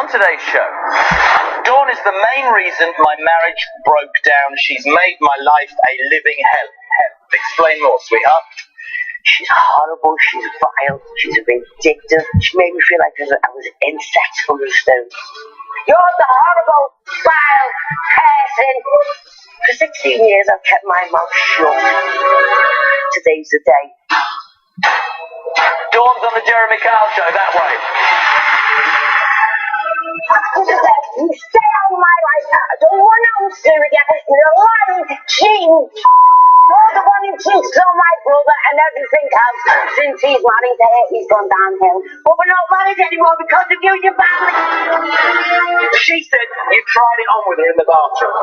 today's show, Dawn is the main reason my marriage broke down. She's made my life a living hell. Explain more, sweetheart. She's horrible, she's vile, she's vindictive. She made me feel like I was insects from the stone. You're the horrible, vile person. For 16 years I've kept my mouth shut. Today's the day. Dawn's on the Jeremy Kyle show, that way. You stay out of my life. I don't want nothing to do with you. You're lying, cheating. You're the one who cheats on my brother and everything else. Since he's married her, he's gone downhill. But we're not married anymore because of you, your family. She said you tried it on with her in the bathroom.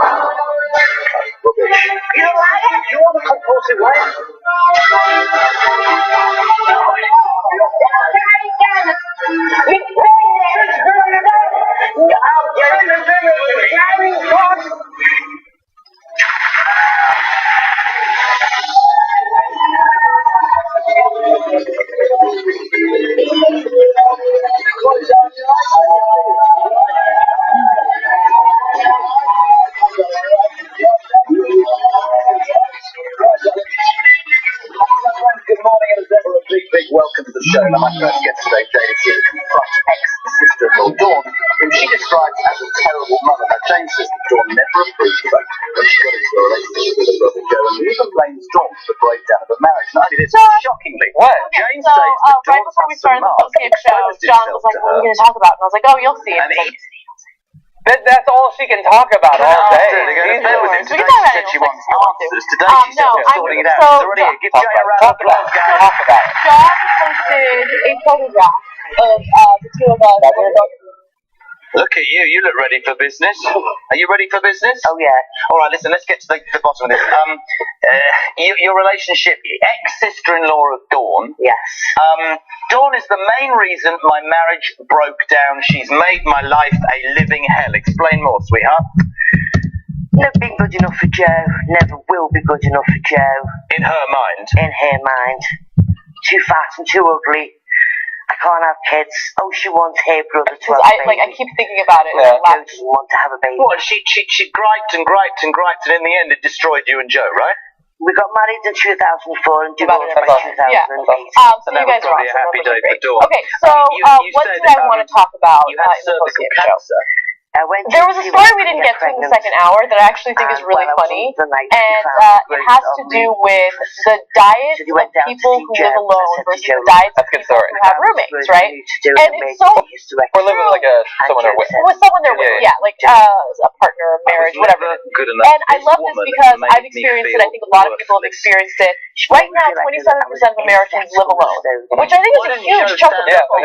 Rubbish. You're lying. You're the compulsive liar. Good morning, and as ever, a big welcome to the show. Now, my first guest today, Jane, is here to confront ex-sister-in-law Dawn, whom she describes as a terrible mother. Now, Jane says that Dawn never approved of her when she got into a relationship with her brother Joe, and even blames Dawn for the breakdown of her marriage. Not only this, shockingly, Jane says that Dawn right before we started the post-game show, John was like, what are you going to talk about? And I was like, oh, you'll see it. That's all she can talk about all day. Today she said she wants answers. Today she said she's sorting it out. So, It's already here. Give Jay a round of applause, guys. Talk about it. John posted a photograph of the two of us. Look at you. You look ready for business. Are you ready for business? Oh, yeah. All right, listen, let's get to the bottom of this. Your relationship, ex-sister-in-law of Dawn. Yes. Dawn is the main reason my marriage broke down. She's made my life a living hell. Explain more, sweetheart. Never been good enough for Joe. Never will be good enough for Joe. In her mind. In her mind. Too fat and too ugly. I can't have kids. Oh, she wants her brother to have a baby. I keep thinking about it. Joe doesn't want to have a baby. What, she griped and griped and griped, and in the end it destroyed you and Joe, right? We got married in 2004 and divorced by 2008. Yeah. And So that you was guys are probably a awesome. happy day for Dawn. Okay, so You what said, did I want to talk about You had in the cervical post-game show? cancer. There was a story we didn't get to in the second hour that I actually think is really funny, and it has to do with the diet of people who live alone versus the diet of people who have roommates, right? And it's so... Or live with someone they're with. With someone they're with, yeah, like a partner, marriage, whatever. Good enough. And I love this because I've experienced it. I think a lot of people have experienced it. Right now, 27% of Americans live alone, which I think is a huge chunk of people.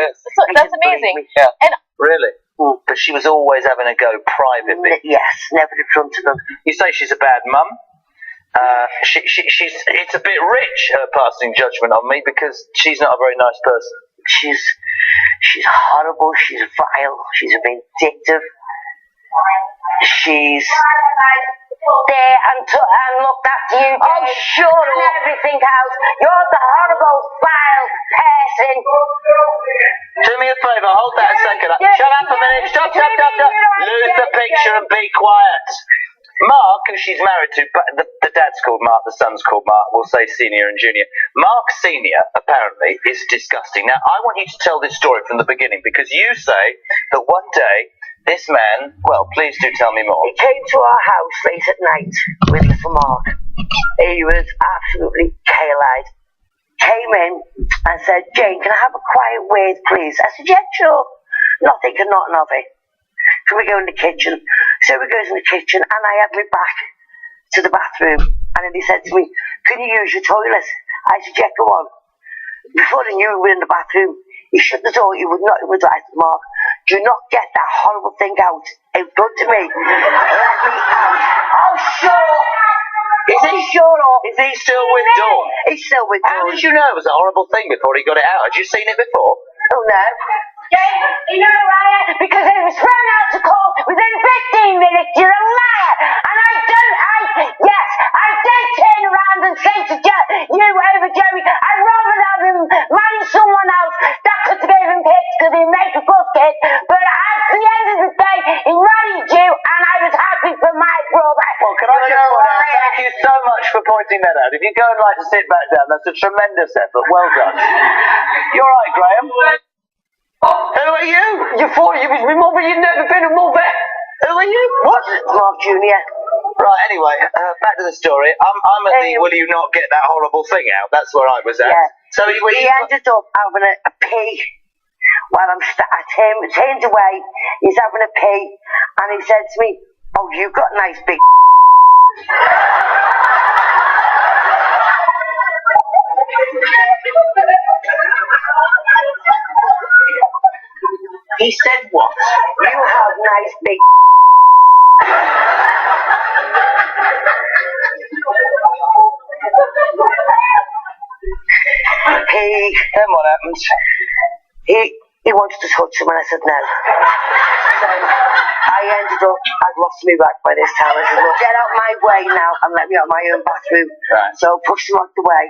That's amazing. Yeah. And really? But she was always having a go privately. Yes, never in front of them. You say she's a bad mum. She's. It's a bit rich, her passing judgment on me, because she's not a very nice person. She's horrible. She's vile. She's vindictive. She's there and looked after you. Oh, sure. And everything else. You're the horrible, vile person. Do me a favour, hold that a second. Shut up a minute. Stop. Lose the picture and be quiet. Mark, who she's married to, the dad's called Mark, the son's called Mark, we'll say senior and junior. Mark senior, apparently, is disgusting. Now, I want you to tell this story from the beginning, because you say that one day, this man, well, please do tell me more. He came to our house late at night with little Mark. He was absolutely pale-eyed. Came in and said, Jane, can I have a quiet word, please? I said, yeah, sure. Nothing and nothing of it. Can we go in the kitchen? So we goes in the kitchen, and I had my back to the bathroom. And then he said to me, can you use your toilet? I said, yeah, go on. Before I knew we were in the bathroom, he shut the door. He would not. He was like, Mark, do not get that horrible thing out in front of me. Let me out. Oh, shut up. Is he still with Dawn? He's still with Dawn. How did you know it was a horrible thing before he got it out? Had you seen it before? Oh, no. You know a liar, because it was thrown out to court within 15 minutes. You're a liar. And I did turn around and say to you over Jerry, I'd rather have him marry someone else that could give him kids because he'd make a good kid. But at the end of acting that out. If you go and like to sit back down, that's a tremendous effort. Well done. You're right, Graham. Who are you? You thought you was my mother, you've never been a mother. Who are you? What? Mark Jr. Right, anyway, back to the story. I'm at the will you not get that horrible thing out? That's where I was at. Yeah. So he ended up having a pee while I turned away. He's having a pee, and he said to me, "Oh, you've got nice big." He said what? You have nice big. Then what happened? He wanted to touch him, and I said no. So I ended up, I'd lost me back by this time. I said, "Look, get out my way now and let me out my own bathroom." Right. So I pushed him out the way,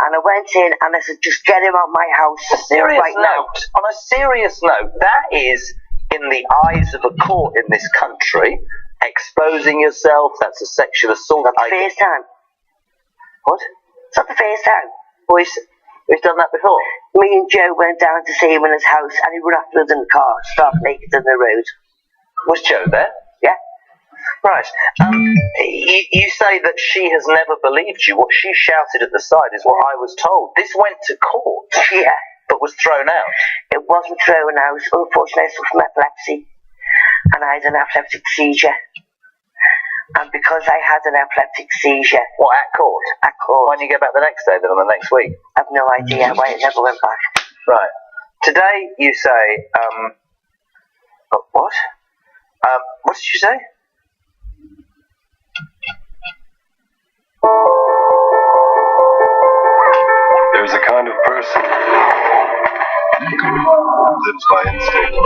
and I went in and I said, "Just get him out my house." On a serious note, that is, in the eyes of a court in this country, exposing yourself. That's a sexual assault. Not the first time. What? It's not the first time. We've done that before. Me and Joe went down to see him in his house, and he ran after us in the car, stark naked in the road. Was Joe there? Yeah. Right. You say that she has never believed you. What she shouted at the side is what I was told. This went to court. Yeah. But was thrown out. It wasn't thrown out. Unfortunately, I suffered from epilepsy, and I had an epileptic seizure. And because I had an epileptic seizure... What, at court? At court. Why didn't you go back the next day, then, or the next week? I've no idea why it never went back. Right. Today, you say, what? What did you say? There's a kind of person who lives by instinct,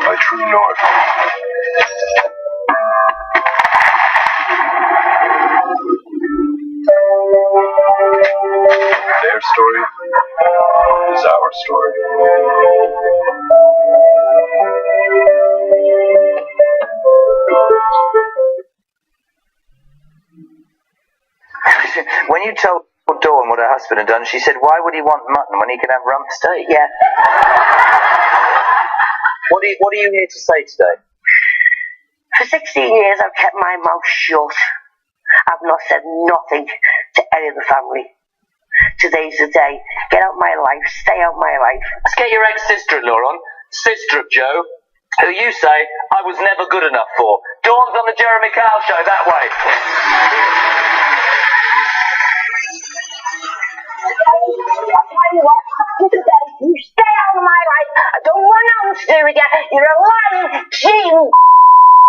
by true north. Their story is our story. When you told Dawn what her husband had done, she said, "Why would he want mutton when he can have rump steak?" Yeah. What are you here to say today? For 16 years, I've kept my mouth shut. I've not said nothing to any of the family. Today's the day. Get out my life. Stay out my life. Let's get your ex-sister-in-law on. Sister of Joe, who you say I was never good enough for. Dawn's on the Jeremy Kyle show that way. You stay out of my life. I don't want nothing to do with you. You're a lying, cheating.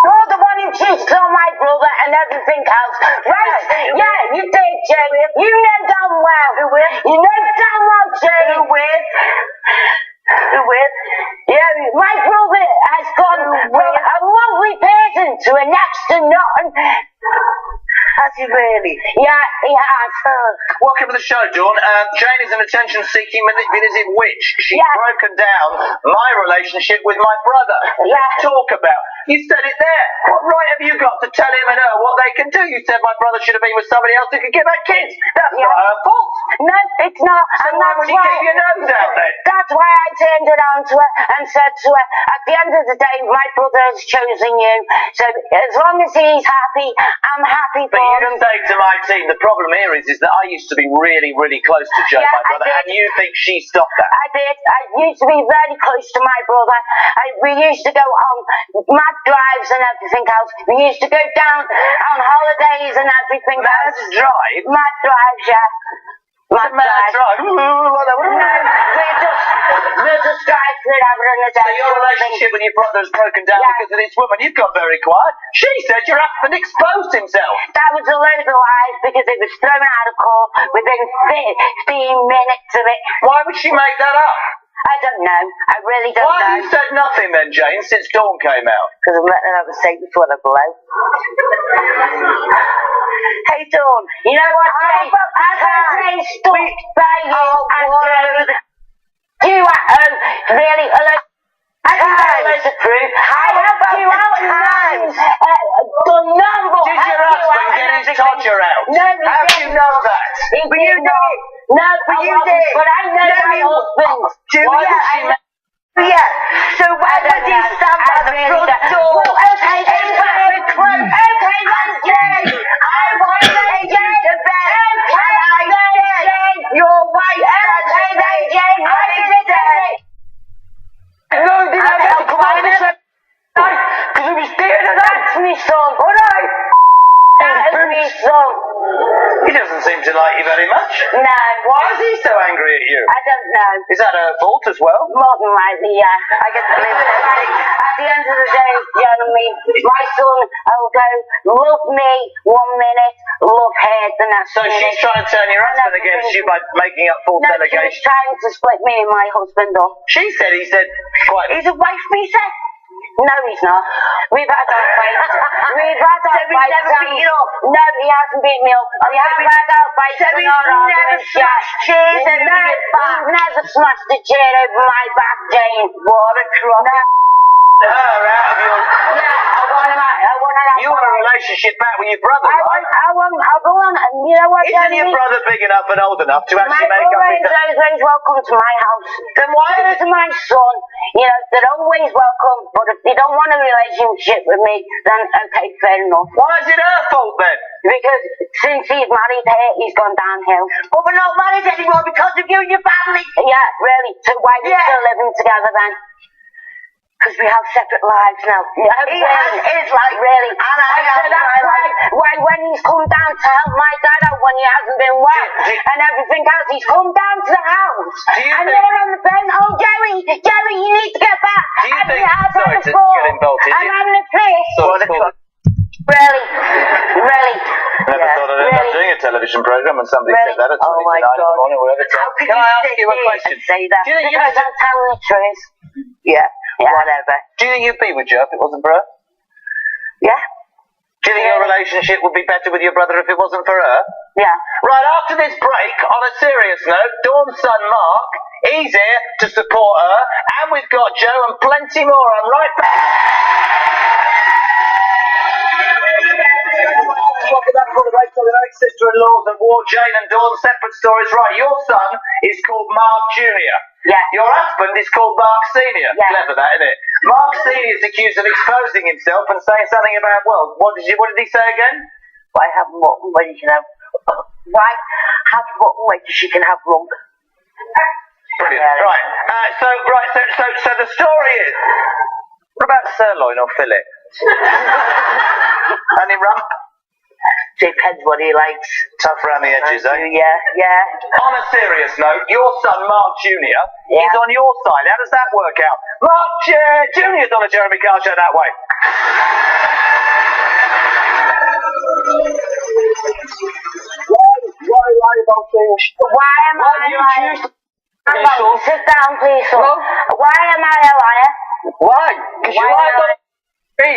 You're the one who cheated on my brother and everything else. Right? Yeah, you did, Jerry. You know damn well. Who with? You know damn well, Jerry. Who with? Who with? Yeah, my brother has gone from a lovely person to a next to nothing. Has he really? Yeah, he has. Welcome to the show, Dawn. Jane is an attention-seeking, manipulative witch. She's broken down my relationship with my brother. Yeah. Talk about. You said it there. What right have you got to tell him and her what they can do? You said my brother should have been with somebody else who could give her kids. That's not her fault. No, it's not. So why would you keep your nose out then? That's why I turned around to her and said to her, at the end of the day, my brother has chosen you. So as long as he's happy, I'm happy for But him. you say to my team, the problem here is that I used to be really, really close to Joe, my brother, and you think she stopped that? I did. I used to be very close to my brother. We used to go on mad drives and everything else. We used to go down on holidays and everything else. Drive? Mad drives, yeah. Mad drive. We're just driving it over in the day. So your relationship with your brother has broken down because of this woman. You've got very quiet. She said your husband exposed himself. That was a load of lies because it was thrown out of court within 15 minutes of it. Why would she make that up? I don't know. I really don't know. Why have you said nothing then, Jane, since Dawn came out? Because I'm letting her have a steak before I blow. Hey, Dawn. You know what, Jane? I stopped by you and you at home really alone. I have the proof. I have you out times. Done number. Did your husband get his todger out? No, how do you know that? But you did. No, but you did. But I know my husband. Why did she make... Yeah. So why would he stand by the front door? Well, okay, then okay, then Jane. I want to take you to bed. And I said, your wife. Okay, then Jane. I did it. No, did I have to come out of this? Because he was dead and That's me son. Alright. That is me son. He doesn't seem to like you very much. No. Why is he so angry at you? I don't know. Is that her fault as well? More than likely, yeah. I get to live it. At the end of the day, you know what I mean? My son will go, love me 1 minute, love her the next So minute. she's trying to turn your husband against you by making up false No, allegations? she's trying to split me and my husband up. He said quite... He's a wife beater. No, he's not. We've had our fights. We've had our fights. He's never beat you up? No, he hasn't beat me up. We have had our fights. So he's never smashed chairs over your back? He's never smashed a chair over my back, Jane. What a crock. No. Her out of your... Yeah, I want to You want a relationship back with your brother, right? I'll go on. You know what, Isn't your brother big enough and old enough to actually make up his... always welcome to my house. Then why is To my son, you know, they're always welcome, but if they don't want a relationship with me, then okay, fair enough. Why is it her fault then? Because since he's married her, he's gone downhill. But we're not married anymore because of you and your family. Yeah, really. So why are we still living together then? Because we have separate lives now. No, he has his life. Really. And I said that's why when he's come down to help my dad out when he hasn't been well and everything else, he's come down to the house. And you're on the phone, oh Jerry, you need to get back. Do you think... Sorry to floor. get involved. I'm having a piss. Really? Never thought I'd end up doing a television program and somebody said that at 29 in the morning or whatever. Can I ask you a question? Say that? Do you think because I'm telling the truth. Yeah, whatever. Do you think you'd be with Joe if it wasn't for her? Yeah. Do you think your relationship would be better with your brother if it wasn't for her? Yeah. Right, after this break, on a serious note, Dawn's son Mark, he's here to support her, and we've got Joe and plenty more. I'm right back. Welcome back for the break. Sister-in-laws and War Jane and Dawn, separate stories. Right, your son is called Mark Jr. Yeah. Your husband is called Mark Sr. Yeah. Clever that, isn't it? Mark Sr. is accused of exposing himself and saying something about, well, what did he say again? Why have mutton when you can have... Why have mutton when she can have rump? Brilliant. Right. So the story is... What about sirloin or fillet? Any rump? Depends what he likes. Tough around the edges, eh? Yeah. On a serious note, your son, Mark Jr., is on your side. How does that work out? Mark Jr. is on a Jeremy Kyle show that way. Why lie about things? Why am I a liar? Sit down, please, son. Why am I a liar? Why? Because you lied on me.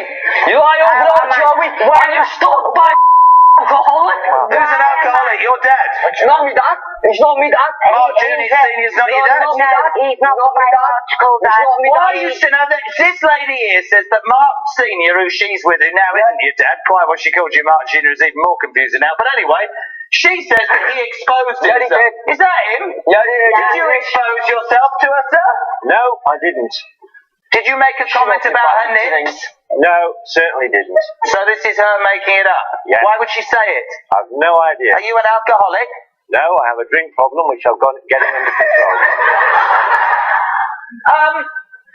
You lied on Joey. Why you stopped by alcoholic? Who's an alcoholic? Your dad? It's not me, Dad. It's not me, Dad. Mark Jr. Senior's not your dad? No, he's not my biological dad. Why are you saying now? This lady here says that Mark Senior, who she's with, who now isn't your dad, quite what she called you Mark Jr. is even more confusing now. But anyway, she says that he exposed himself. Yeah, he did. Is that him? Yeah, he did. Did you expose yourself to her, sir? No, I didn't. Did you make a comment about her nips? No, certainly didn't. So this is her making it up? Yeah. Why would she say it? I've no idea. Are you an alcoholic? No, I have a drink problem which I've got getting under control.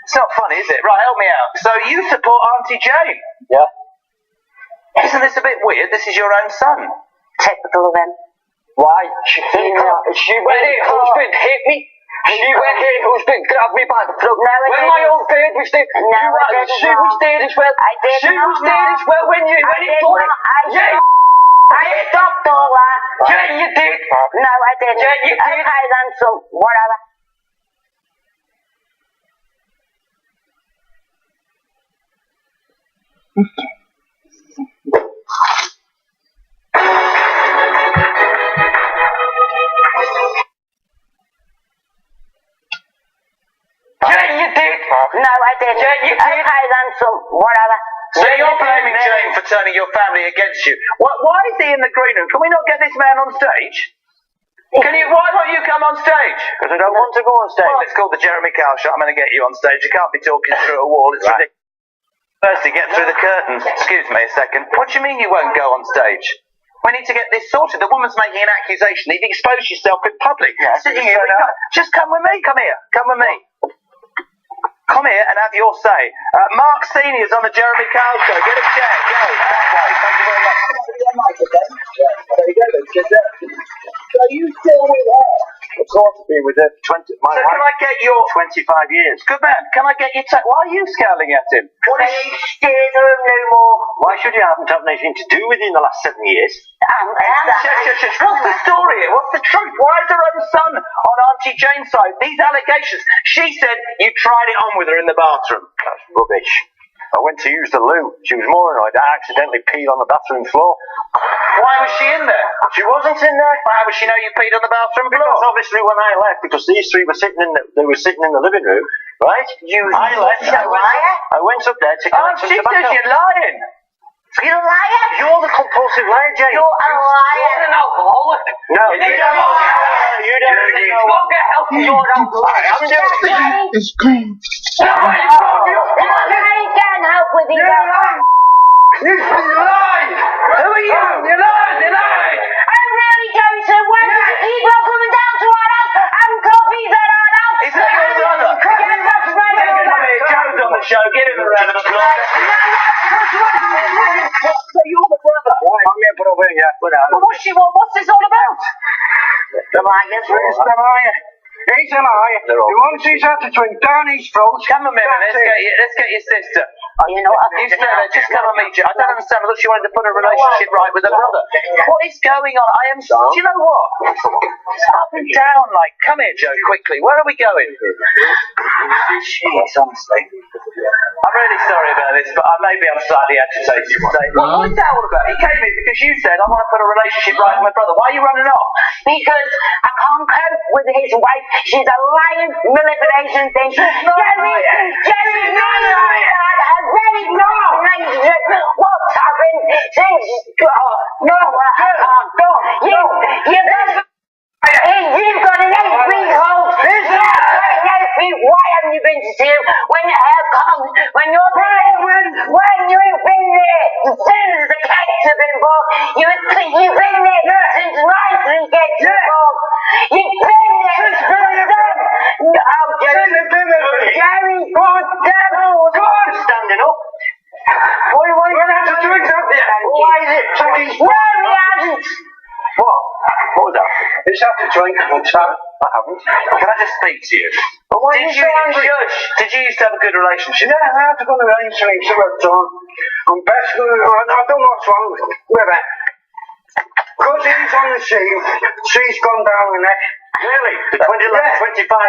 It's not funny, is it? Right, help me out. So you support Auntie Jane? Yeah. Isn't this a bit weird? This is your own son. Typical of him. Why? She went here, husband hit me. She went here, husband grabbed me by the throat. When my old dad was there, she was there as well. She was there as well when it done it. Yeah. I stopped all that. Yeah, you did. No, I didn't. Yeah, you did. Okay, then, so whatever. Yeah, you did. No, I didn't. Yeah, you did. Okay, then, so whatever. So you're blaming Jane for turning your family against you. Why is he in the green room? Can we not get this man on stage? Why won't you come on stage? Because I don't want to go on stage. Well, it's called the Jeremy Kyle Show. I'm going to get you on stage. You can't be talking through a wall. It's ridiculous. Firstly, get through the curtains. Excuse me a second. What do you mean you won't go on stage? We need to get this sorted. The woman's making an accusation. You've exposed yourself in public. Yes, Sitting here, just come with me. Come here. Come with me. Come here and have your say. Mark Senior's on the Jeremy Kyle Show. Get a chair. Go. Okay, thank you very much. There you go, then. So you still with her? Of course, I've been with her for 20. My So wife, can I get your 25 years. good man? Can I get your why are you scowling at him? What is she steers her no more? Why should you haven't had anything to do with you in the last 7 years? Shush. What's the story here? What's the truth? Why is her own son on Auntie Jane's side? These allegations. She said you tried it on with her in the bathroom. That's rubbish. I went to use the loo. She was more annoyed. I accidentally peed on the bathroom floor. Why was she in there? She wasn't in there. How would she know you peed on the bathroom floor? Because obviously when I left, because these three were sitting in the living room, right? I left. I went up there to collect some She tobacco. says you're lying. You're a liar. You're the compulsive liar, Jane. You're a liar. You're an alcoholic. No, You don't know. You don't know. Smoke a healthy. You're an alcoholic. I'm just... It's cool. I can't help with you. You lied. Who are you? You lied. I'm really going to work. Keep on coming down to our house and coffees at our house. Is that your brother? Yes, that's my brother. Joe's on the show. Give him a round of applause. So you're the brother. I'm here, but over here. Well, what's this all about? The liars. Where's the liar? He's a liar. He wants his hat to drink down his throat. Come a minute. Let's get your sister. Oh, you know what? You stay there. Just come and meet you. I don't understand. I thought she wanted to put a relationship right with her brother. What is going on? Do you know what? It's up and down. Like, come here, Joe, quickly. Where are we going? Jeez, honestly. I'm really sorry about this, but maybe I'm slightly agitated today. What is that all about? He came in because you said, I want to put a relationship right with my brother. Why are you running off? Because I can't cope with his wife. She's a lying, manipulation thing. Jerry, I really know what's happened since. You've got an 8-week hold. Why haven't you been to see him when you're there? When you've been there since the cats have been born. You've been there since my 3 cats have been. You've been there since Jerry, God damn it. Standing up. Why are you going to drink something? Why is it taking... No, he hasn't. What? What was that? It's after drink. I haven't. Can I just speak to you? But why are you so angry? Did you used to have a good relationship? Yeah, I have to go to the relationship with John. I'm best. I don't know what's wrong with her. Because he's on the scene, she's gone down the neck. Really? The 25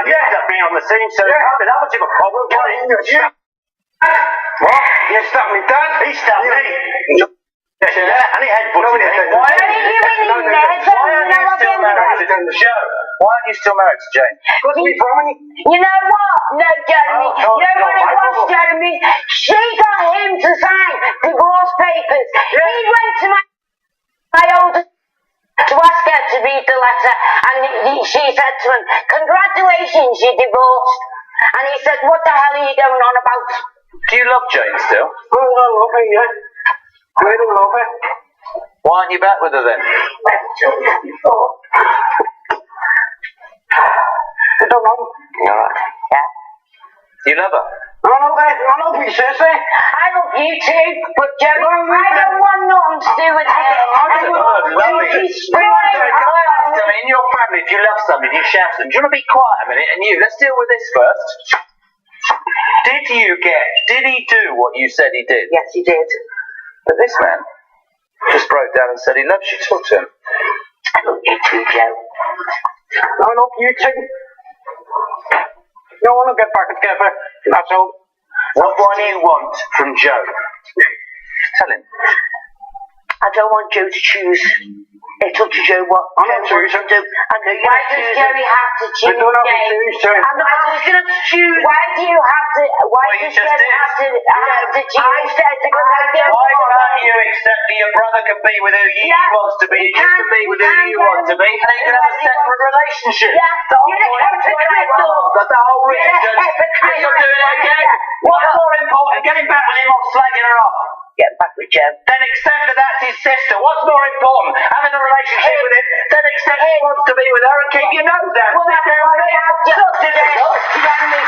years I've been on the scene, so it can't be that much of a problem. What? You stabbed me, Dad? He stabbed me. Yeah, and he headbutted me. Why aren't you still married to Jane? You know what? No, Jeremy. You know what it was, Jeremy? She got him to sign divorce papers. He went to my oldest to ask her to read the letter, and she said to him, "Congratulations, you're divorced." And he said, "What the hell are you going on about?" Do you love Jane still? Oh, I love her, yeah. I don't love her. Why aren't you back with her then? I don't know. Yeah. You love her? I love you, sister. I love you too, but Jerry, I don't want nothing to do with her. In your family, if you love somebody, you shout at them. Do you want to be quiet a minute? And let's deal with this first. Did he do what you said he did? Yes, he did. But this man just broke down and said he loves you. Talk to him. I love you too, Joe. I love you too. No one will get back together. That's all. What do you want from Joe? Tell him. I don't want Joe to choose. It'll to do what Joe wants to do. I know you Why does Jerry have to choose? don't have to choose, Joe. I'm not going to choose. Why do you have to? Why Well, you does just Jerry did. have to choose? I said to go like that. Why can't you accept that your brother can be with who he wants to be, and you can be with who you want to be, and then you can have a separate relationship? The whole point of that's the whole reason. You're doing it again. What's more important? Getting back with him or slagging her off? Get back with Joe. Then accept that that's his sister. What's more important? Having a relationship with him, then accept he wants to be with her and keep your nose down. Well, that's Sit down why with him. I just Look, did it. you know me.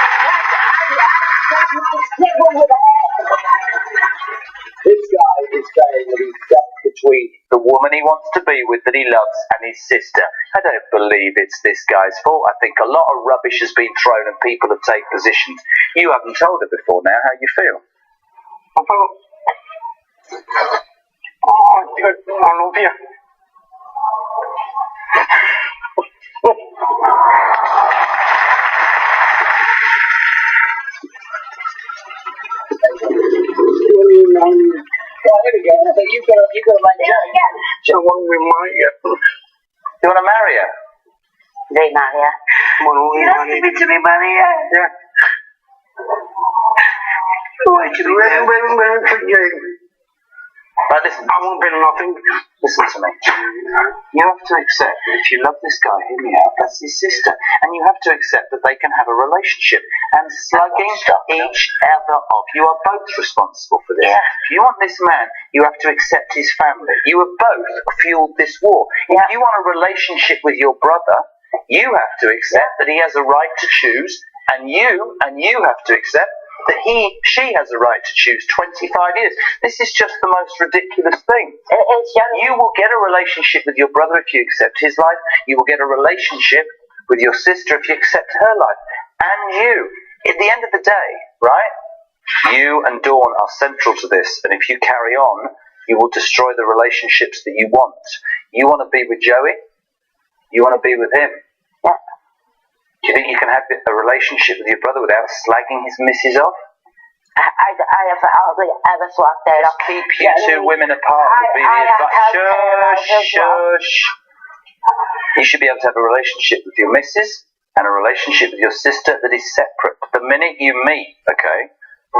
That's my sibling with This guy is saying that he's stuck between the woman he wants to be with that he loves and his sister. I don't believe it's this guy's fault. I think a lot of rubbish has been thrown and people have taken positions. You haven't told her before now how you feel. I thought, I love you. Right, here we go. So you've got to make Joe. I want to remind you. You want to marry her? They marry her. You're asking me to be married her? Yeah. Why should we do? When for you, Right, listen. I won't be nothing. Listen to me. You have to accept that if you love this guy, hear me out, that's his sister. And you have to accept that they can have a relationship. And slugging each other off. You are both responsible for this. Yeah. If you want this man, you have to accept his family. You have both fueled this war. If you want a relationship with your brother, you have to accept that he has a right to choose. And you have to accept that she has a right to choose 25 years. This is just the most ridiculous thing. You will get a relationship with your brother if you accept his life. You will get a relationship with your sister if you accept her life. And you, at the end of the day, right? You and Dawn are central to this. And if you carry on, you will destroy the relationships that you want. You want to be with Joey? You want to be with him? Yeah. Do you think you can have a relationship with your brother without slagging his missus off? I have hardly ever slapped her off. Keep you two women apart would be the advice. Shush. You should be able to have a relationship with your missus and a relationship with your sister that is separate. The minute you meet, okay,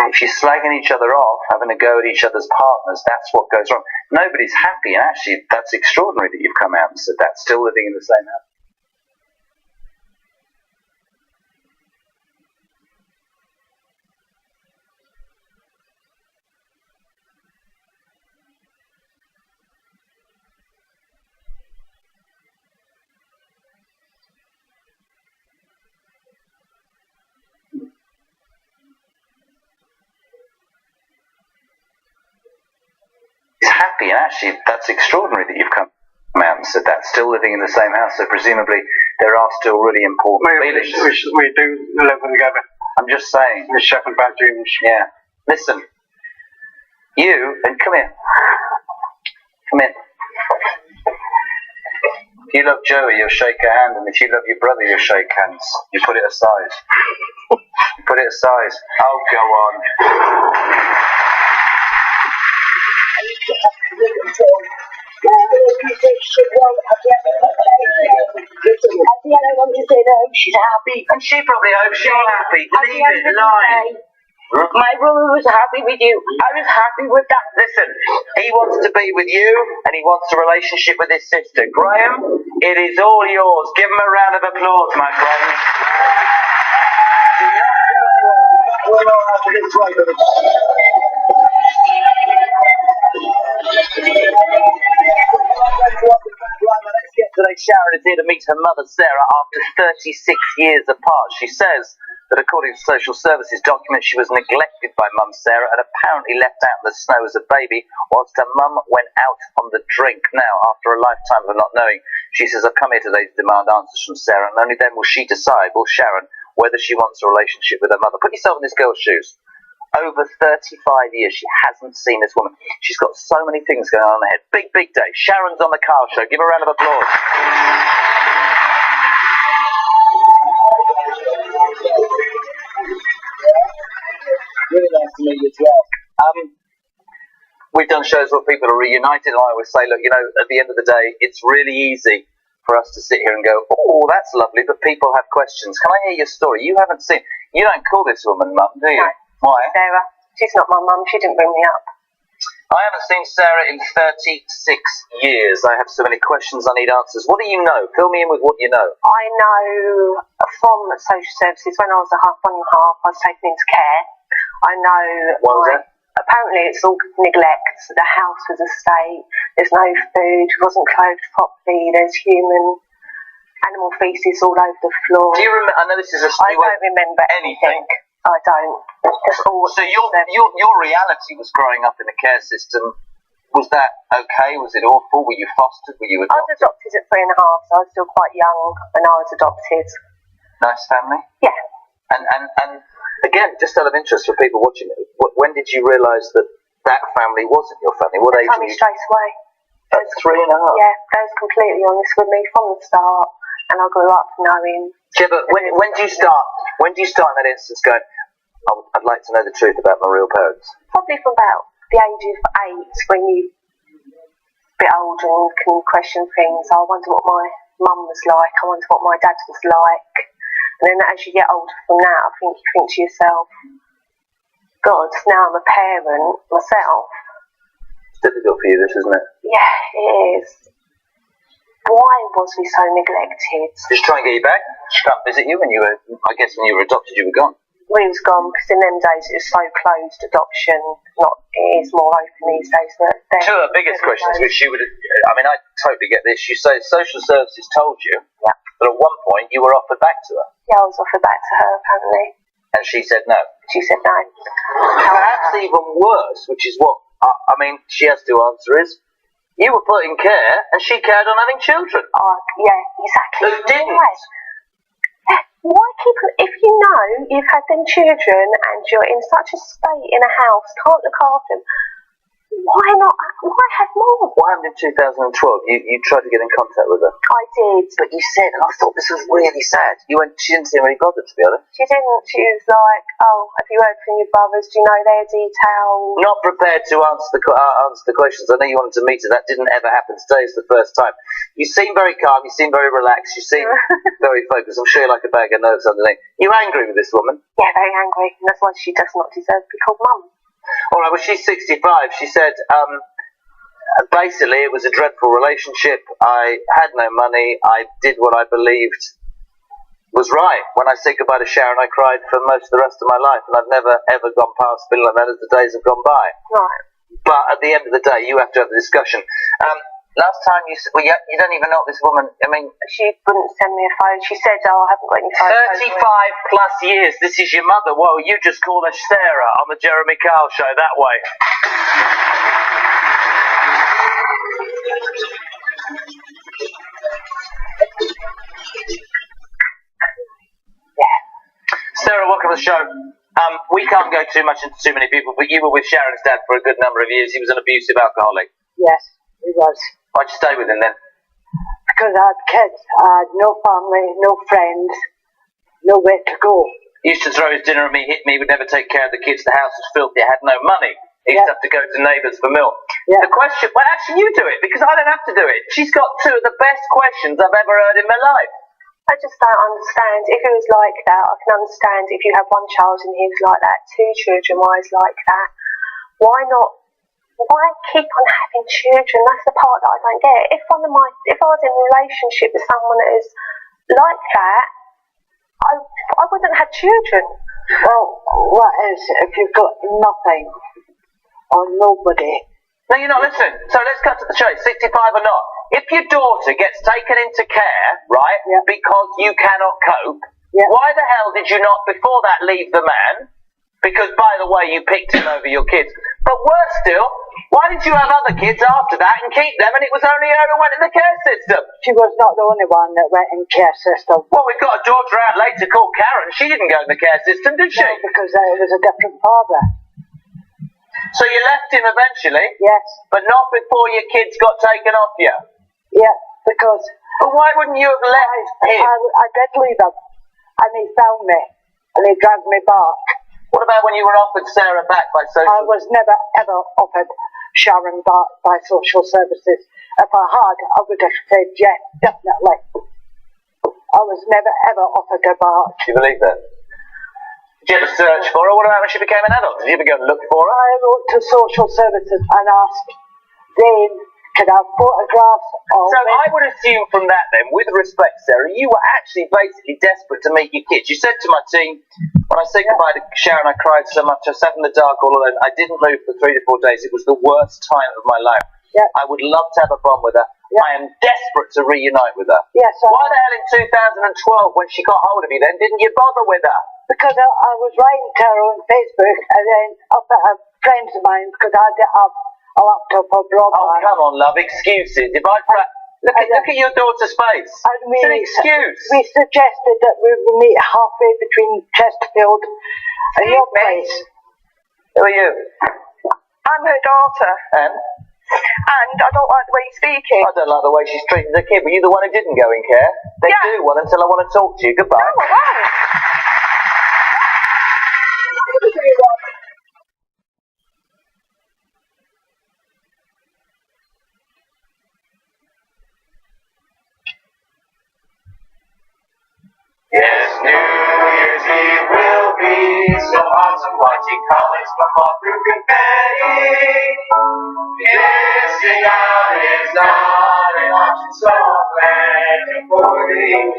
if you're slagging each other off, having a go at each other's partners, that's what goes wrong. Nobody's happy, and actually that's extraordinary that you've come out and said that, still living in the same house. Happy, and actually that's extraordinary that you've come out and said that, still living in the same house, so presumably there are still really important feelings. We do live together. I'm just saying. With separate bedrooms. Yeah. Listen, you, and come here. If you love Joey, you'll shake her hand, and if you love your brother, you'll shake hands. You put it aside. You put it aside. Oh, go on. She's happy. And she probably hopes you're happy. Leave it lying. My brother was happy with you. I was happy with that. Listen, he wants to be with you, and he wants a relationship with his sister. Graham, it is all yours. Give him a round of applause, my friends. Do not go anywhere. We're not after this right, but let's get today. Sharon is here to meet her mother, Sarah, after 36 years apart. She says that according to social services documents, she was neglected by mum Sarah and apparently left out in the snow as a baby whilst her mum went out on the drink. Now, after a lifetime of not knowing, she says, I've come here today to demand answers from Sarah, and only then will she decide, will Sharon, whether she wants a relationship with her mother. Put yourself in this girl's shoes. Over 35 years, she hasn't seen this woman. She's got so many things going on in her head. Big, big day. Sharon's on the car show. Give her a round of applause. Really nice to meet you as well. we've done shows where people are reunited, and I always say, look, at the end of the day, it's really easy for us to sit here and go, oh, that's lovely, but people have questions. Can I hear your story? You haven't seen... You don't call this woman mum, do you? No. Why? Sarah. She's not my mum. She didn't bring me up. I haven't seen Sarah in 36 years. I have so many questions I need answers. What do you know? Fill me in with what you know. I know from social services, when I was 1.5, I was taken into care. I know... What was that? Apparently it's all neglect. The house was a state. There's no food. It wasn't clothed properly. There's animal feces all over the floor. Do you remember? I know this is a... I don't remember anything. I don't. It's all... So your reality was growing up in the care system. Was that okay? Was it awful? Were you fostered? Were you adopted? I was adopted at 3.5, so I was still quite young when I was adopted. Nice family? Yeah. And again, just out of interest for people watching, when did you realise that family wasn't your family? What age were you? Straight away. At 3.5? Yeah, they was completely honest with me from the start, and I grew up knowing... Yeah, but when do you start in that instance going, I'd like to know the truth about my real parents? Probably from about the age of 8, when you're a bit older and can question things. I wonder what my mum was like, I wonder what my dad was like. And then as you get older from that, I think you think to yourself, God, now I'm a parent myself. It's difficult for you, this, isn't it? Yeah, it is. Why was we so neglected? Just try and get you back. She can't visit you when you were, I guess when you were adopted, you were gone. We was gone because in them days it was so closed, adoption, it is more open these days. Two of the biggest questions which you would, I mean, I totally get this. You say social services told you that at one point you were offered back to her. Yeah, I was offered back to her apparently. And she said no. She said no. Perhaps even worse, which is what, I mean, she has to answer is, you were put in care and she carried on having children. Yeah, exactly. Who didn't? Why keep... If you know you've had them children and you're in such a state in a house, can't look after them, why not? Why have more? What happened in 2012? You tried to get in contact with her. I did. But you said, and I thought this was really sad, she didn't seem really bothered, to be honest. She didn't. She was like, oh, have you heard from your brothers? Do you know their details? Not prepared to answer the questions. I know you wanted to meet her. That didn't ever happen. Today is the first time. You seem very calm. You seem very relaxed. You seem very focused. I'm sure you're like a bag of nerves underneath. You angry with this woman? Yeah, very angry. And that's why she does not deserve to be called mum. All right, well, she's 65. She said, basically, it was a dreadful relationship. I had no money. I did what I believed was right. When I said goodbye to Sharon, I cried for most of the rest of my life, and I've never, ever gone past feeling like that as the days have gone by. Right. But at the end of the day, you have to have the discussion. Last time you don't even know this woman. I mean, she wouldn't send me a phone. She said, "Oh, I haven't got any photos." 35 plus years. This is your mother. Whoa, you just call her Sarah on the Jeremy Kyle show that way. Yeah. Sarah, welcome to the show. We can't go too much into too many people, but you were with Sharon's dad for a good number of years. He was an abusive alcoholic. Yes, he was. Why'd you stay with him then? Because I had kids. I had no family, no friends, nowhere to go. He used to throw his dinner at me, hit me, would never take care of the kids. The house was filthy. I had no money. He used to have to go to neighbours for milk. Yeah. The question, well, actually, you do it, because I don't have to do it. She's got two of the best questions I've ever heard in my life. I just don't understand. If it was like that, I can understand if you have one child and he was like that, 2 children, why he's like that. Why not? Why keep on having children? That's the part that I don't get. If I was in a relationship with someone that is like that, I wouldn't have children. Well, what is if you've got nothing or nobody? No, you're not listening. So let's cut to the chase. 65 or not. If your daughter gets taken into care, right, because you cannot cope, why the hell did you not, before that, leave the man? Because, by the way, you picked him over your kids. But worse still, why did you have other kids after that and keep them, and it was only her who went in the care system? She was not the only one that went in care system. Well, we've got a daughter out later called Karen. She didn't go in the care system, did she? No, because it was a different father. So you left him eventually? Yes. But not before your kids got taken off you? Yeah, because... But why wouldn't you have left him? I did leave him, and he found me, and he dragged me back. What about when you were offered Sarah back by social... I was never, ever offered Sharon by social services. If I had, I would have said yes, definitely. I was never ever offered a bath. Do you believe that? Did you ever search for her? What about when she became an adult? Did you ever go and look for her? I wrote to social services and asked them, can I have photographs of So I would assume from that then, with respect, Sarah, you were actually basically desperate to meet your kids. You said to my team, when I said goodbye to Sharon, I cried so much, I sat in the dark all alone. I didn't move for 3 to 4 days. It was the worst time of my life. Yeah. I would love to have a bond with her. Yeah. I am desperate to reunite with her. Yes, why the hell in 2012, when she got hold of you then, didn't you bother with her? Because I was writing to her on Facebook and then up at a friend's of mine because I didn't have a laptop or broadband. Oh, come on, love, excuses. If I look at your daughter's face. It's an excuse. We suggested that we would meet halfway between Chesterfield and your place. Who are you? I'm her daughter. And I don't like the way you're speaking. I don't like the way she's treated the kid. Were you the one who didn't go in care? They do one until I want to talk to you. Goodbye. No, I won't. Yes, New Year's Eve will be so awesome watching colleagues come off through confetti. Missing out is not an option, so glad accordingly.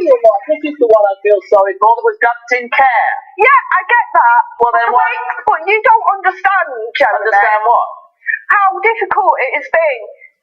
This is the one I feel sorry for that was dumped in care. Yeah, I get that. Well, then why? But you don't understand, Jeremy. Understand what? How difficult it has been.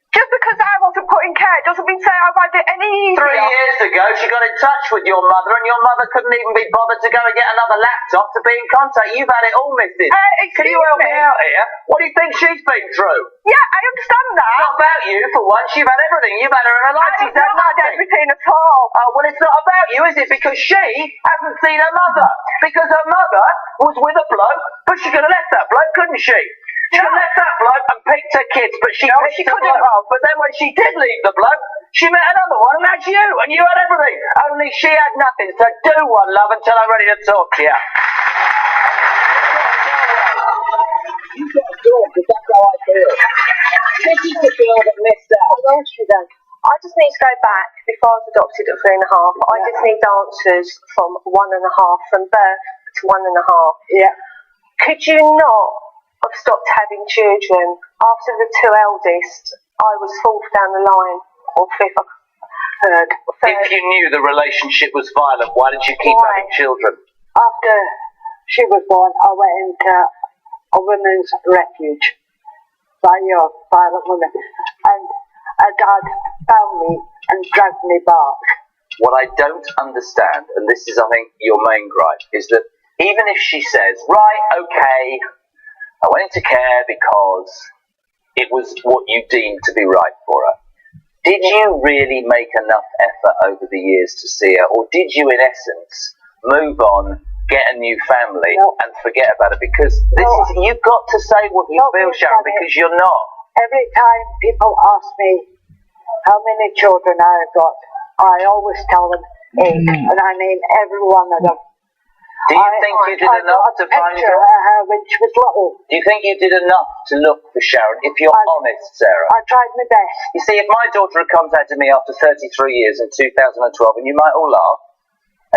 Just because I wasn't put in care doesn't mean say I've had it any easier. 3 years ago, she got in touch with your mother, and your mother couldn't even be bothered to go and get another laptop to be in contact. You've had it all, missus. Can you help me out here? What do you think she's been through? Yeah, I understand that. It's not about you, for once. You've had everything. You've had her in her life. She's had not had nothing. everything at all. Oh, well, it's not about you, is it? Because she hasn't seen her mother. Because her mother was with a bloke, but she could have left that bloke, couldn't she? She could have left that bloke and picked her kids, but she picked the bloke up. But then when she did leave the bloke, she met another one, and that's you, and you had everything. Only she had nothing. So do one, love, until I'm ready to talk to you. You've got to talk, because that's how I feel. This is the girl that missed out. What else she done? I just need to go back before I was adopted at 3.5. I just need answers from 1.5, from birth to 1.5. Yeah. Could you not have stopped having children? After the 2 eldest, I was 4th down the line, or 5th, third. If you knew the relationship was violent, why did you keep having children? After she was born, I went into a women's refuge by your violent women, and a dad found me and dragged me back. What I don't understand, and this is, I think, your main gripe, is that even if she says, right, okay, I went into care because it was what you deemed to be right for her, did you really make enough effort over the years to see her, or did you, in essence, move on, get a new family, and forget about it? Because you've got to say what you feel, Sharon, because you're not. Every time people ask me how many children I've got, I always tell them 8, and I name every one of them. Do you think you did enough to find her when she was little? Do you think you did enough to look for Sharon, if you're honest, Sarah? I tried my best. You see, if my daughter had contacted me after 33 years in 2012, and you might all laugh,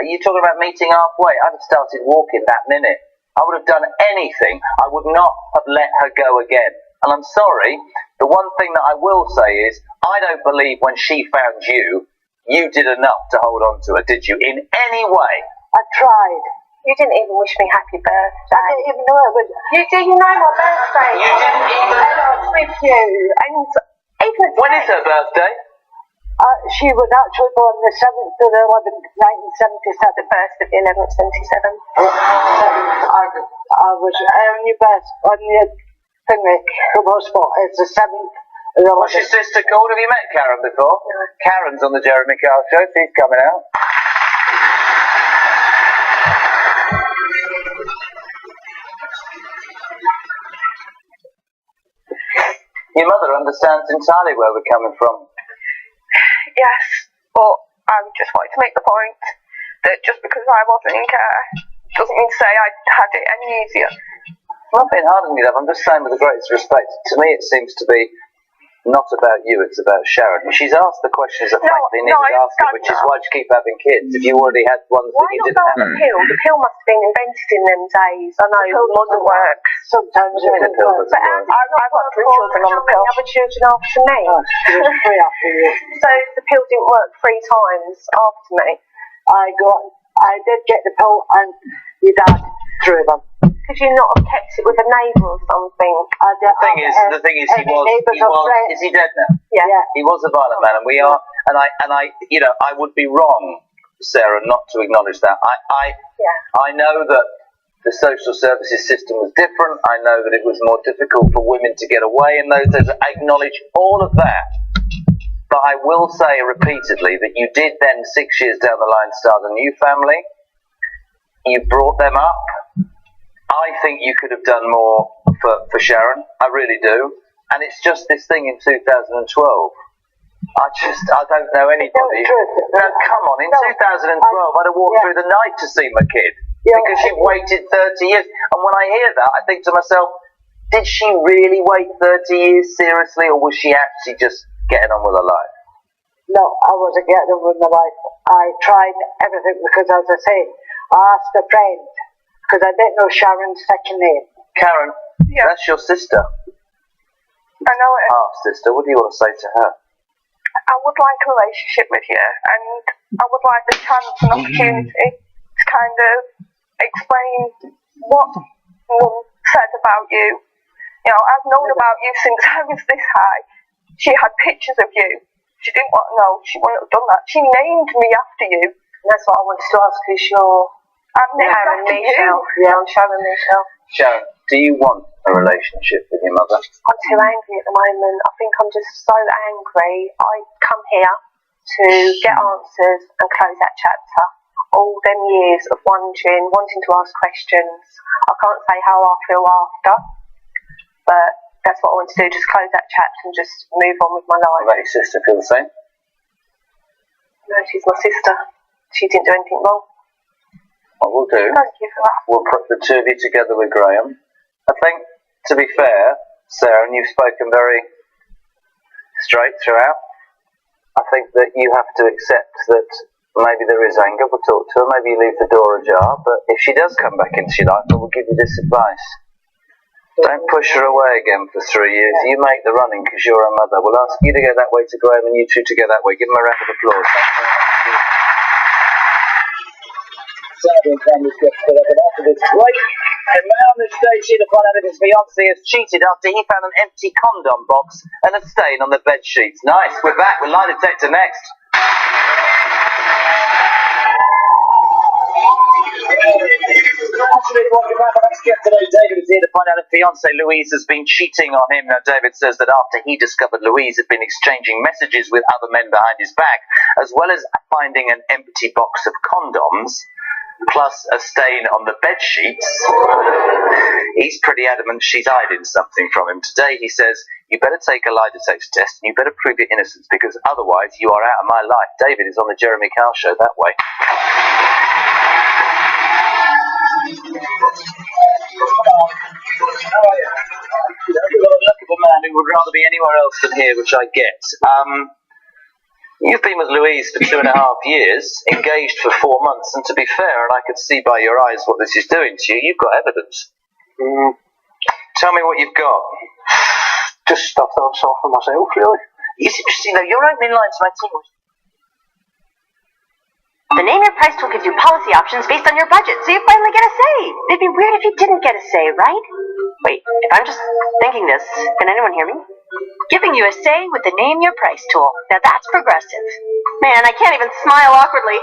are you talking about meeting halfway? I'd have started walking that minute. I would have done anything. I would not have let her go again. And I'm sorry, the one thing that I will say is, I don't believe when she found you, you did enough to hold on to her, did you? In any way? I tried. You didn't even wish me happy birthday. I didn't even know it was... You know my birthday. You didn't even... I was with you. And even... When is her birthday? She was actually born the 7th of the 11th, 1977. The 1st of the 11th, 77. I was on your birth, on your thingy, the spot. It's the 7th of the 11th. What's your sister called? Have you met Karen before? No. Karen's on the Jeremy Kyle show. She's coming out. Your mother understands entirely where we're coming from. Yes, but I just wanted to make the point that just because I wasn't in care doesn't mean to say I had it any easier. I'm not being hard on you, love. I'm just saying with the greatest respect. To me, it seems to be not about you, it's about Sharon. She's asked the questions that frankly needed asking, which is why'd you keep having kids if you already had ones that you didn't have? The pill? The pill must have been invented in them days. I know it doesn't work. Sometimes it doesn't work. But I've got 3 children on the pill. How many other children after me? Three after you. So the pill didn't work 3 times after me. I did get the pill and your dad threw them. Could you not have kept it with a neighbour or something? The thing is, is he dead now? Yeah. He was a violent man, and we are, and I, I would be wrong, Sarah, not to acknowledge that. I know that the social services system was different. I know that it was more difficult for women to get away in those days. I acknowledge all of that. But I will say repeatedly that you did then, 6 years down the line, start a new family. You brought them up. I think you could have done more for Sharon. I really do. And it's just this thing in 2012. I don't know anybody. No, come on. In 2012, I'd have walked through the night to see my kid. Because she waited 30 years. And when I hear that, I think to myself, did she really wait 30 years seriously, or was she actually just getting on with her life? No, I wasn't getting on with my life. I tried everything because, as I say, I asked a friend because I didn't know Sharon's second name. Karen, that's your sister. I know it. Half sister. What do you want to say to her? I would like a relationship with you, and I would like the chance and opportunity to kind of explain what Mum said about you. You know, I've known about you since I was this high. She had pictures of you. She didn't want to know. She wouldn't have done that. She named me after you. And that's what I wanted to ask. Is your Sharon Michelle? Yeah, I'm Sharon Michelle. Sharon, do you want a relationship with your mother? I'm too angry at the moment. I think I'm just so angry. I come here to get answers and close that chapter. All them years of wondering, wanting to ask questions. I can't say how I feel after, but that's what I want to do, just close that chapter and just move on with my life. Will your sister feel the same? No, she's my sister. She didn't do anything wrong. What we'll do, Thank you for that. we'll put the two of you together with Graham. I think, to be fair, Sarah, and you've spoken very straight throughout, I think that you have to accept that maybe there is anger. We'll talk to her. Maybe you leave the door ajar. But if she does come back into your life, we'll give you this advice. Don't push her away again for 3 years. You make the running because you're her mother. We'll ask you to go that way to Graham and you two to go that way. Give them a round of applause. Sadly, families get split up, and after this break, and now on this stage here to find out if his fiancée has cheated after he found an empty condom box and a stain on the bed sheets. Nice, we're back with Lie Detector next. Welcome back. Our next guest today, David, is here to find out if fiancée Louise has been cheating on him. Now, David says that after he discovered Louise had been exchanging messages with other men behind his back, as well as finding an empty box of condoms, plus a stain on the bed sheets, he's pretty adamant she's hiding something from him. Today he says, you better take a lie detector test and you better prove your innocence because otherwise you are out of my life. David is on the Jeremy Kyle Show that way. How are you? You're a lookable man who would rather be anywhere else than here, which I get. You've been with Louise for 2.5 years, engaged for 4 months, and to be fair, and I could see by your eyes what this is doing to you, you've got evidence. Tell me what you've got. Just stuff that I saw for myself, really. It's interesting though, your opening line to my team was, the Name Your Price tool gives you policy options based on your budget, so you finally get a say. It'd be weird if you didn't get a say, right? Wait, if I'm just thinking this, can anyone hear me? Giving you a say with the Name Your Price tool. Now that's progressive. Man, I can't even smile awkwardly.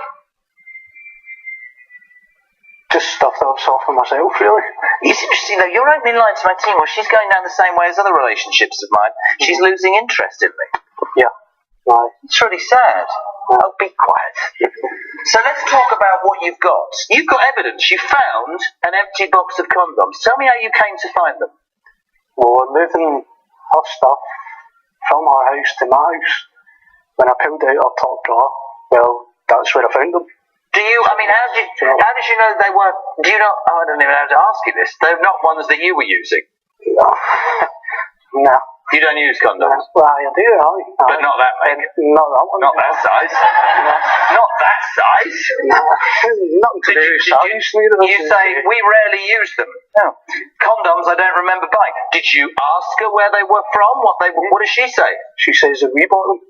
Just stuff that I saw for myself, really. it's interesting though, your opening line to my team was, she's going down the same way as other relationships of mine. She's losing interest in me. Yeah. Right. It's really sad. Oh, be quiet. So let's talk about what you've got. You've got evidence. You found an empty box of condoms. Tell me how you came to find them. Well, we're moving her stuff from our house to my house. when I pulled out her top drawer, well, that's where I found them. Do you, I mean, how did you know they weren't, do you not, I don't even know how to ask you this, they're not ones that you were using? No. No. You don't use condoms? Well, I do, aye. But not that big? Not that one. Not that size? Not that size? Nothing to do with size. You say, we rarely use them. No. Condoms I don't remember buying. Did you ask her where they were from? What did she say? She says that we bought them.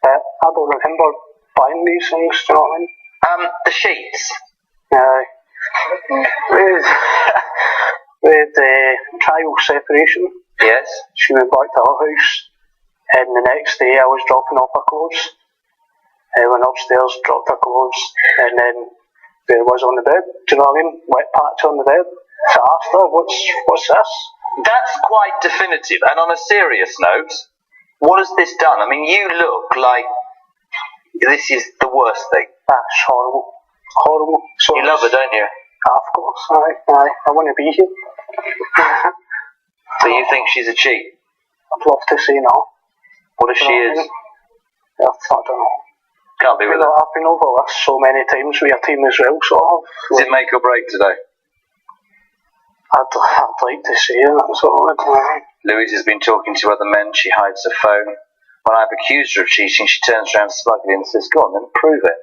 I don't remember buying these things, do you know what I mean? The sheets? Aye. With trial separation. Yes. She went back to her house, and the next day I was dropping off her clothes. I went upstairs, dropped her clothes, and then there was on the bed. Do you know what I mean? Wet patch on the bed. So I asked her, what's this? That's quite definitive. And on a serious note, what has this done? I mean, you look like this is the worst thing. That's horrible. Horrible. So you love her, don't you? Of course, aye. I want to be here. So you think she's a cheat? I'd love to say no. What if she is? I don't know. Can't be with her. I've been over this so many times with your team as well, sort of. Does it make or break today? I'd like to say that, sort of. Louise has been talking to other men. She hides her phone. When I've accused her of cheating, she turns around smugly and says, go on then, prove it.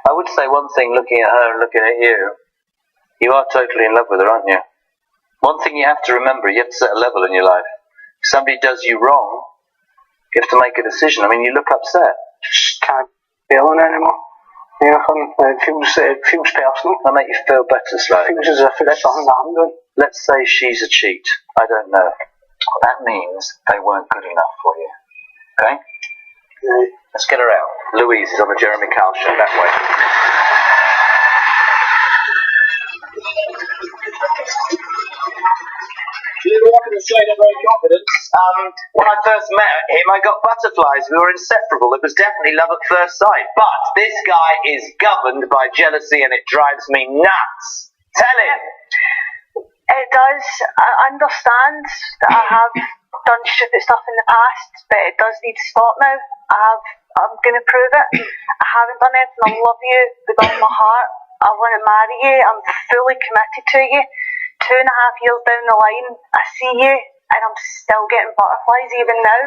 I would say one thing, looking at her and looking at you, you are totally in love with her, aren't you? One thing you have to remember, you have to set a level in your life. If somebody does you wrong, you have to make a decision. I mean, you look upset. Just can't be on anymore. You know, it feels personal. That'll make you feel better, slightly. It feels as if it's something that I'm doing. Let's say she's a cheat. I don't know. That means they weren't good enough for you. Okay? Yeah. Let's get her out. Louise is on the Jeremy Kyle show that way. She didn't walk in the shade of very confidence. When I first met him, I got butterflies. We were inseparable. It was definitely love at first sight. But this guy is governed by jealousy and it drives me nuts. Tell him. It does. I understand that I have done stupid stuff in the past, but it does need to stop now. I'm going to prove it. I haven't done anything. I love you with all my heart. I want to marry you. I'm fully committed to you. 2.5 years down the line, I see you, and I'm still getting butterflies even now.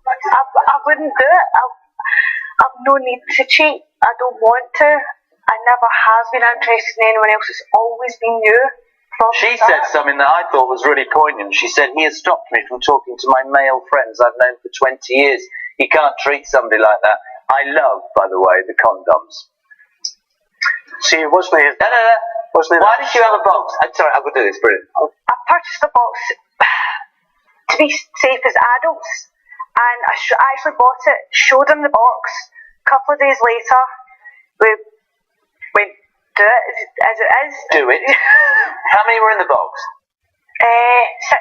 I wouldn't do it. I've no need to cheat. I don't want to. I never has been interested in anyone else. It's always been you. She said something that I thought was really poignant. She said, he has stopped me from talking to my male friends I've known for 20 years. You can't treat somebody like that. I love, by the way, the condoms. See, it wasn't it? No. Why did you have a box? I'm sorry, I could do this, brilliant. I purchased the box to be safe as adults, and I actually bought it, showed him the box. A couple of days later, we do it as it is. Do it? How many were in the box? 6.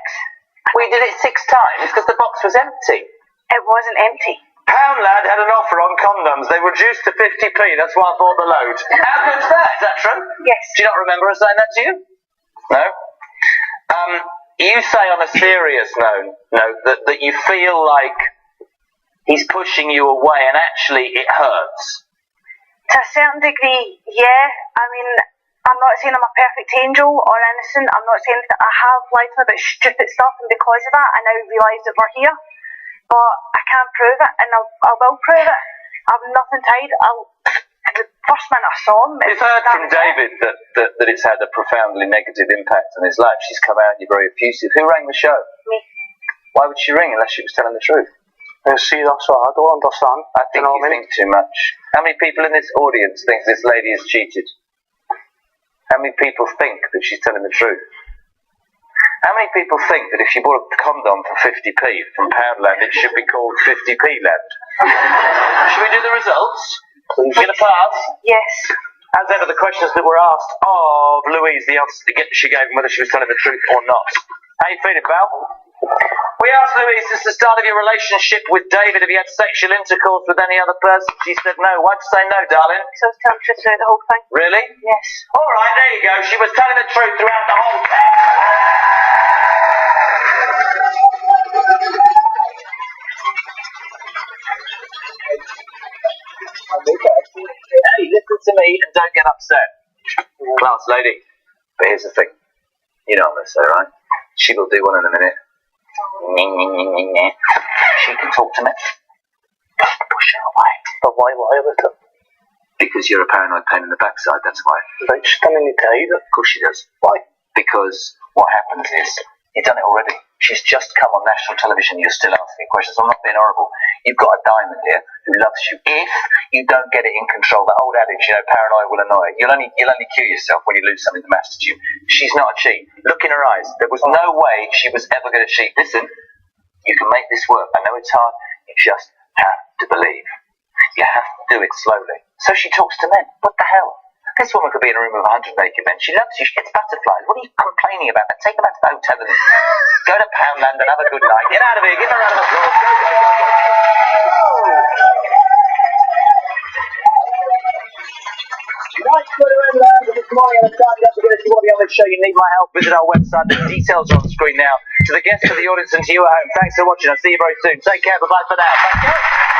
We did it 6 times because the box was empty. It wasn't empty. Poundland had an offer on condoms. They reduced to 50p. That's why I bought the load. How good's that? Is that true? Yes. Do you not remember us saying that to you? No? You say on a serious note that you feel like he's pushing you away and actually it hurts. To a certain degree, yeah. I mean, I'm not saying I'm a perfect angel or innocent. I'm not saying that I have lied about stupid stuff, and because of that, I now realise that we're here. But I can't prove it, and I will prove it. I've nothing to hide. The first minute I saw him... We've heard from David that it's had a profoundly negative impact on his life. She's come out and you're very effusive. Who rang the show? Me. Why would she ring unless she was telling the truth? See, that's what I don't understand. I think you think too much. How many people in this audience think this lady is cheated? How many people think that she's telling the truth? How many people think that if you bought a condom for 50p from Poundland, it should be called 50p Land? Should we do the results? Please. You're going to pass? Yes. As ever, the questions that were asked of Louise, the answer she gave him, whether she was telling the truth or not. How you feeling, pal? We asked Louise, since the start of your relationship with David, have you had sexual intercourse with any other person? She said no. Why'd you say no, darling? So I was telling the truth throughout the whole thing. Really? Yes. Alright, there you go. She was telling the truth throughout the whole thing. Hey, listen to me and don't get upset. Class lady. But here's the thing. You know what I'm going to say, right? She will do one in a minute. She can talk to me. Push her away. But why with her? Because you're a paranoid pain in the backside, that's why. Like, she's done any either. Of course she does. Why? Because what happens is, you've done it already. She's just come on national television, you're still asking questions. I'm not being horrible. You've got a diamond here who loves you. If you don't get it in control, that old adage, paranoia will annoy. You'll only kill yourself when you lose something that matters to you. She's not a cheat. Look in her eyes. There was no way she was ever going to cheat. Listen, you can make this work. I know it's hard. You just have to believe. You have to do it slowly. So she talks to men. What the hell? This woman could be in a room with 100 naked men. She loves you. She gets butterflies. What are you complaining about? Take her back to the hotel and go to Poundland and have a good night. Get out of here. Give her a round of applause. Go. Right, Twitter and this morning I'm starting up again. If you want to be on this show, you need my help. Visit our website. The details are on the screen now. To the guests, to the audience, and to you at home, thanks for watching. I'll see you very soon. Take care. Bye-bye for now. Thank you.